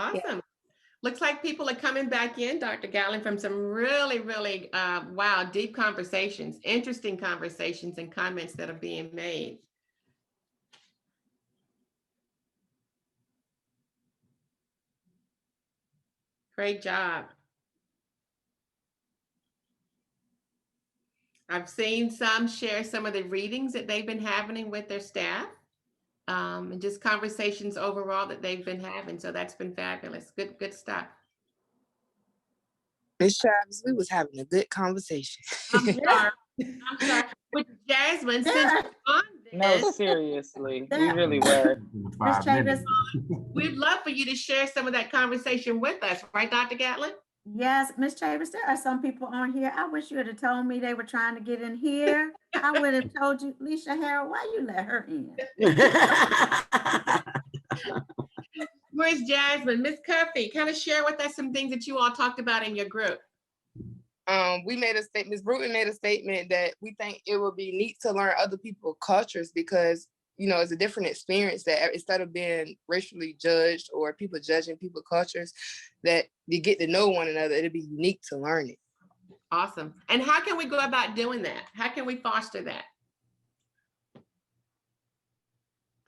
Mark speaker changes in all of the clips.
Speaker 1: Awesome. Looks like people are coming back in, Dr. Gallen, from some really, really, wow, deep conversations, interesting conversations and comments that are being made. Great job. I've seen some share some of the readings that they've been having with their staff, and just conversations overall that they've been having. So that's been fabulous. Good stuff.
Speaker 2: Miss Travis, we was having a good conversation.
Speaker 1: I'm sorry. I'm sorry. With Jasmine, since you're on
Speaker 3: No,
Speaker 1: this,
Speaker 3: seriously, we really were.
Speaker 4: Miss Travis,
Speaker 1: we'd love for you to share some of that conversation with us, right, Dr. Gatlin?
Speaker 4: yes, Miss Travis, there are some people on here. I wish you had told me they were trying to get in here. I would have told you, Leisha Harrell, why you let her in?
Speaker 1: Where's Jasmine? Miss Cuffy, kind of share with us some things that you all talked about in your group.
Speaker 2: We made a statement, Ms. Bruton made a statement that we think it would be neat to learn other people's cultures because, you know, it's a different experience that instead of being racially judged or people judging people's cultures, that you get to know one another, it'd be unique to learn it.
Speaker 1: Awesome. And how can we go about doing that? How can we foster that?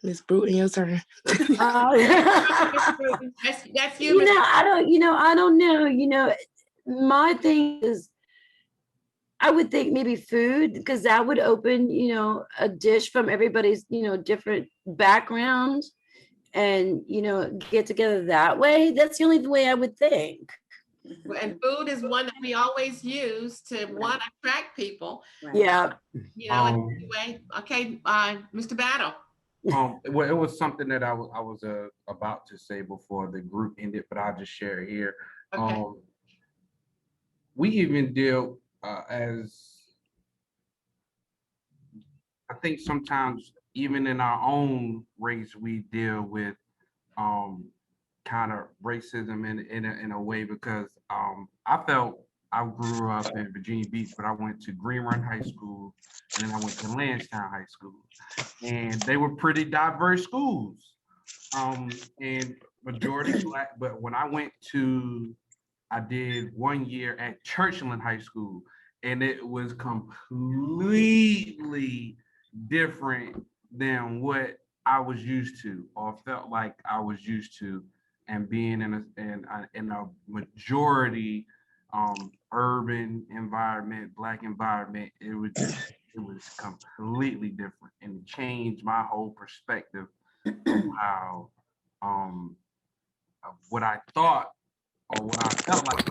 Speaker 2: Ms. Bruton, your turn.
Speaker 1: That's you.
Speaker 5: You know, I don't know. My thing is, I would think maybe food, because that would open, a dish from everybody's, different backgrounds and, get together that way. That's the only way I would think.
Speaker 1: And food is one that we always use to attract people.
Speaker 5: Yeah.
Speaker 1: Anyway, okay, Mr. Battle.
Speaker 6: Well, it was something that I was about to say before the group ended, but I'll just share here.
Speaker 1: Okay.
Speaker 6: We even deal as I think sometimes even in our own race we deal with kind of racism in a way because I felt I grew up in Virginia Beach, but I went to Green Run High School and then I went to Lansdowne High School, and they were pretty diverse schools, and majority Black. But when I did 1 year at Churchland High School, and it was completely different than what I was used to or felt like I was used to, and being in a majority urban environment, Black environment, it was completely different, and it changed my whole perspective of how of what I thought or what I felt like